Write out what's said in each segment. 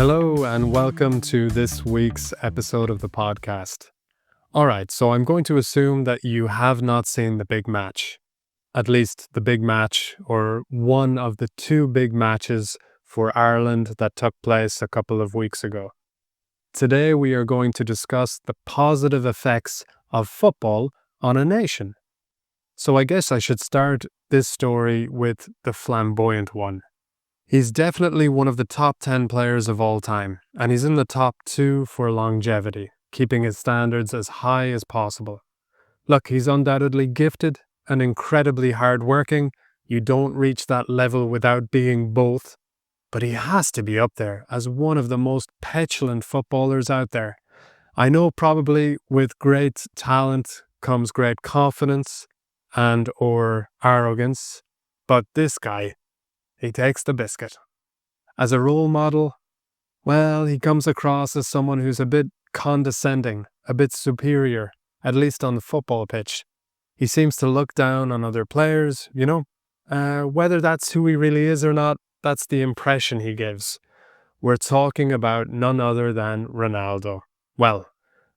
Hello and welcome to this week's episode of the podcast. Alright, so I'm going to assume that you have not seen the big match. At least the big match, or one of the two big matches for Ireland that took place a couple of weeks ago. Today we are going to discuss the positive effects of football on a nation. So I guess I should start this story with the flamboyant one. He's definitely one of the top 10 players of all time, and he's in the top 2 for longevity, keeping his standards as high as possible. Look, he's undoubtedly gifted and incredibly hardworking. You don't reach that level without being both, but he has to be up there as one of the most petulant footballers out there. I know probably with great talent comes great confidence and or arrogance, but this guy, he takes the biscuit. As a role model, well, he comes across as someone who's a bit condescending, a bit superior, at least on the football pitch. He seems to look down on other players, whether that's who he really is or not, that's the impression he gives. We're talking about none other than Ronaldo. Well,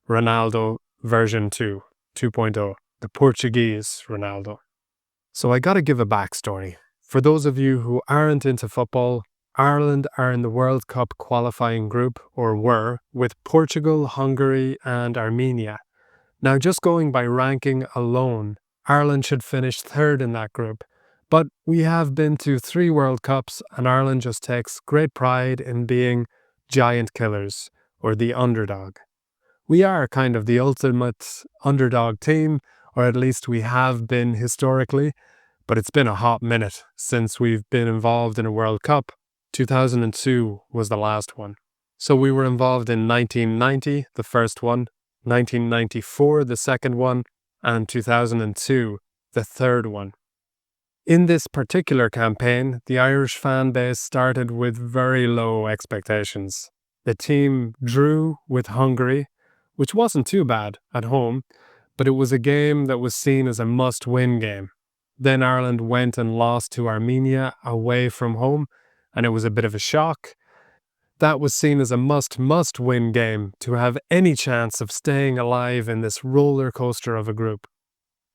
Ronaldo version 2, 2.0, the Portuguese Ronaldo. So I gotta give a backstory. For those of you who aren't into football, Ireland are in the World Cup qualifying group, or were, with Portugal, Hungary and Armenia. Now, just going by ranking alone, Ireland should finish third in that group. But we have been to 3 World Cups and Ireland just takes great pride in being giant killers, or the underdog. We are kind of the ultimate underdog team, or at least we have been historically. But it's been a hot minute since we've been involved in a World Cup. 2002 was the last one. So we were involved in 1990, the first one, 1994, the second one, and 2002, the third one. In this particular campaign, the Irish fan base started with very low expectations. The team drew with Hungary, which wasn't too bad at home, but it was a game that was seen as a must-win game. Then Ireland went and lost to Armenia away from home, and it was a bit of a shock. That was seen as a must-win game to have any chance of staying alive in this roller coaster of a group.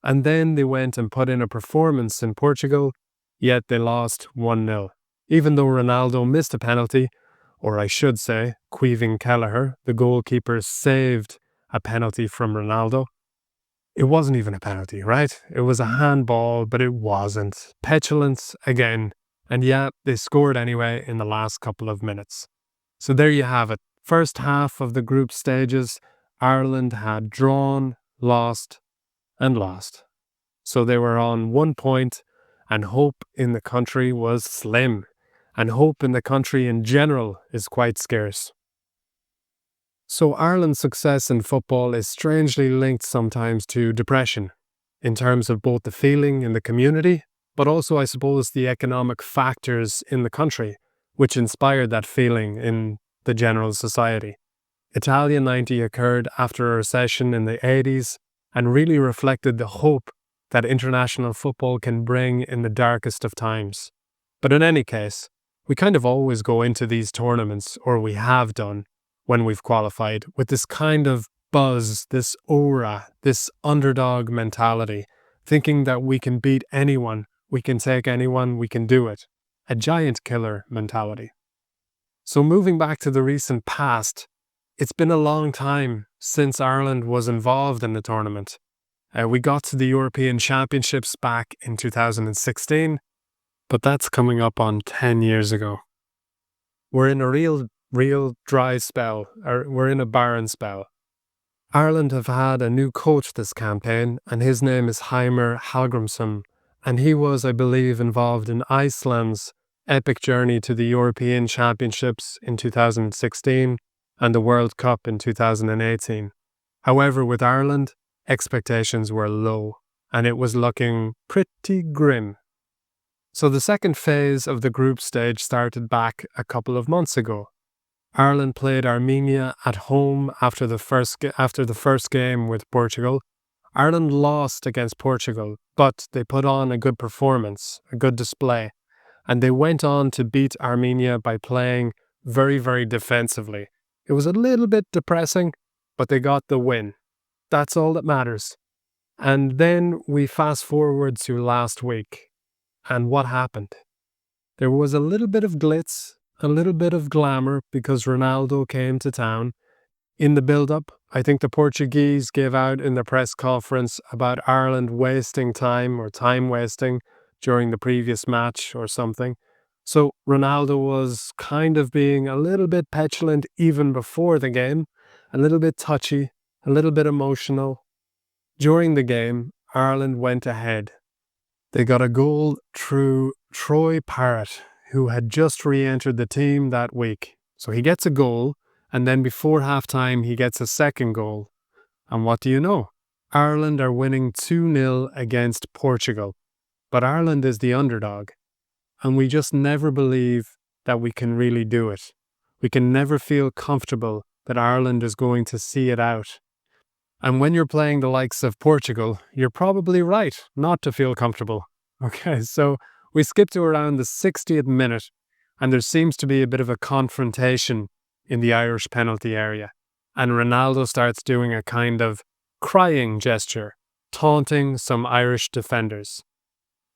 And then they went and put in a performance in Portugal, yet they lost 1-0. Even though Ronaldo missed a penalty, or I should say, Caoimhín Kelleher, the goalkeeper, saved a penalty from Ronaldo. It wasn't even a penalty, right? It was a handball, but it wasn't. Petulance again, and yet they scored anyway in the last couple of minutes. So there you have it. First half of the group stages, Ireland had drawn, lost, and lost. So they were on 1 point, and hope in the country was slim. And hope in the country in general is quite scarce. So Ireland's success in football is strangely linked sometimes to depression, in terms of both the feeling in the community, but also I suppose the economic factors in the country, which inspired that feeling in the general society. Italia 90 occurred after a recession in the 80s and really reflected the hope that international football can bring in the darkest of times. But in any case, we kind of always go into these tournaments, or we have done, when we've qualified, with this kind of buzz, this aura, this underdog mentality, thinking that we can beat anyone, we can take anyone, we can do it. A giant killer mentality. So moving back to the recent past, it's been a long time since Ireland was involved in the tournament. We got to the European Championships back in 2016, but that's coming up on 10 years ago. We're in a real dry spell, or we're in a barren spell. Ireland have had a new coach this campaign, and his name is Heimir Hallgrímsson, and he was, I believe, involved in Iceland's epic journey to the European Championships in 2016 and the World Cup in 2018. However, with Ireland, expectations were low, and it was looking pretty grim. So the second phase of the group stage started back a couple of months ago. Ireland played Armenia at home after the first game with Portugal. Ireland lost against Portugal, but they put on a good performance, a good display, and they went on to beat Armenia by playing very, very defensively. It was a little bit depressing, but they got the win. That's all that matters. And then we fast forward to last week. And what happened? There was a little bit of glitz, a little bit of glamour because Ronaldo came to town. In the build-up, I think the Portuguese gave out in the press conference about Ireland wasting time or time wasting during the previous match or something. So Ronaldo was kind of being a little bit petulant even before the game, a little bit touchy, a little bit emotional. During the game, Ireland went ahead. They got a goal through Troy Parrott, who had just re-entered the team that week. So he gets a goal, and then before halftime, he gets a second goal. And what do you know? Ireland are winning 2-0 against Portugal. But Ireland is the underdog. And we just never believe that we can really do it. We can never feel comfortable that Ireland is going to see it out. And when you're playing the likes of Portugal, you're probably right not to feel comfortable. Okay, so we skip to around the 60th minute, and there seems to be a bit of a confrontation in the Irish penalty area. And Ronaldo starts doing a kind of crying gesture, taunting some Irish defenders.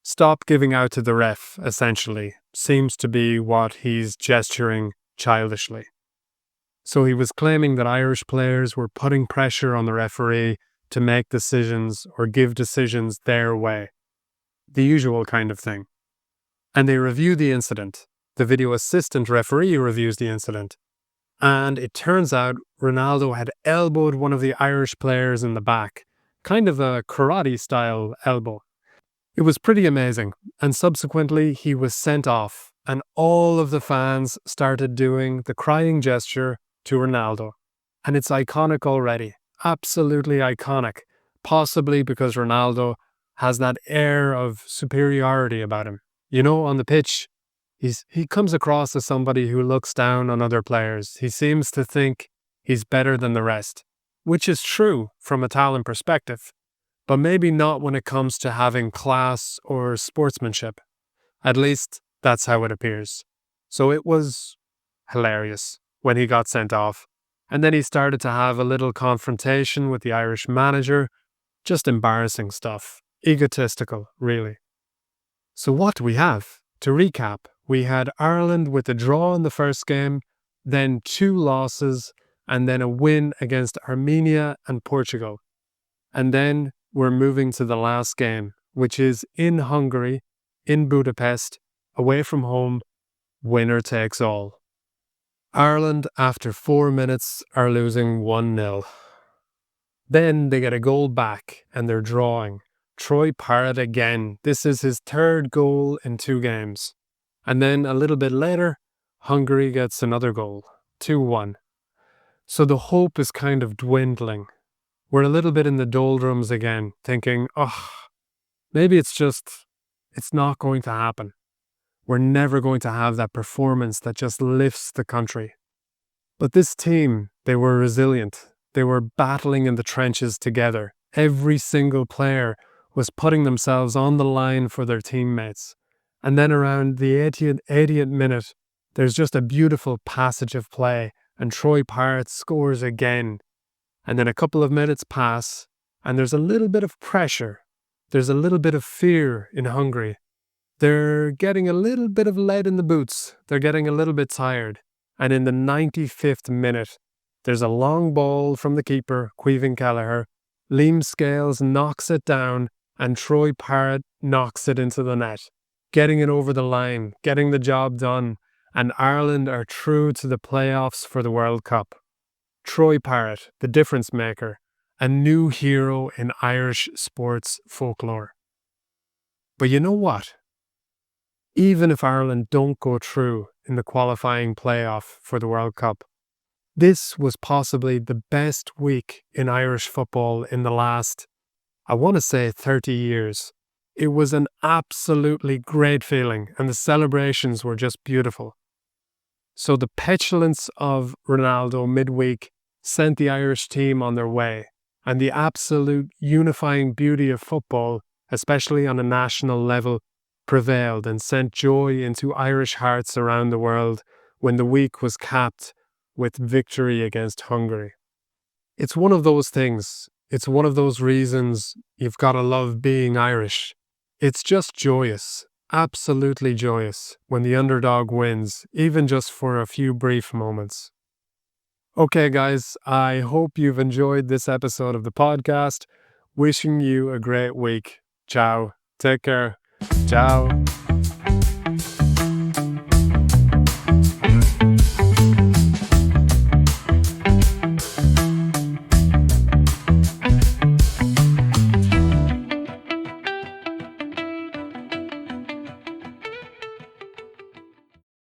Stop giving out to the ref, essentially, seems to be what he's gesturing childishly. So he was claiming that Irish players were putting pressure on the referee to make decisions or give decisions their way. The usual kind of thing. And they review the incident. The video assistant referee reviews the incident. And it turns out Ronaldo had elbowed one of the Irish players in the back. Kind of a karate-style elbow. It was pretty amazing. And subsequently, he was sent off. And all of the fans started doing the crying gesture to Ronaldo. And it's iconic already. Absolutely iconic. Possibly because Ronaldo has that air of superiority about him. You know, on the pitch, he comes across as somebody who looks down on other players. He seems to think he's better than the rest, which is true from a talent perspective, but maybe not when it comes to having class or sportsmanship. At least that's how it appears. So it was hilarious when he got sent off. And then he started to have a little confrontation with the Irish manager. Just embarrassing stuff. Egotistical, really. So what do we have? To recap, we had Ireland with a draw in the first game, then 2 losses, and then a win against Armenia and Portugal. And then we're moving to the last game, which is in Hungary, in Budapest, away from home, winner takes all. Ireland, after 4 minutes, are losing 1-0. Then they get a goal back and they're drawing. Troy Parrott again. This is his 3rd goal in 2 games. And then a little bit later, Hungary gets another goal, 2-1. So the hope is kind of dwindling. We're a little bit in the doldrums again, thinking, maybe it's not going to happen. We're never going to have that performance that just lifts the country. But this team, they were resilient. They were battling in the trenches together. Every single player was putting themselves on the line for their teammates. And then around the 80th minute, there's just a beautiful passage of play, and Troy Parrott scores again. And then a couple of minutes pass, and there's a little bit of pressure. There's a little bit of fear in Hungary. They're getting a little bit of lead in the boots. They're getting a little bit tired. And in the 95th minute, there's a long ball from the keeper, Caoimhin Kelleher. Liam Scales knocks it down, and Troy Parrott knocks it into the net, getting it over the line, getting the job done, and Ireland are through to the playoffs for the World Cup. Troy Parrott, the difference maker, a new hero in Irish sports folklore. But you know what? Even if Ireland don't go through in the qualifying playoff for the World Cup, this was possibly the best week in Irish football in the last, I want to say 30 years. It was an absolutely great feeling, and the celebrations were just beautiful. So the petulance of Ronaldo midweek sent the Irish team on their way, and the absolute unifying beauty of football, especially on a national level, prevailed and sent joy into Irish hearts around the world when the week was capped with victory against Hungary. It's one of those things. It's one of those reasons you've got to love being Irish. It's just joyous, absolutely joyous, when the underdog wins, even just for a few brief moments. Okay, guys, I hope you've enjoyed this episode of the podcast. Wishing you a great week. Ciao. Take care. Ciao.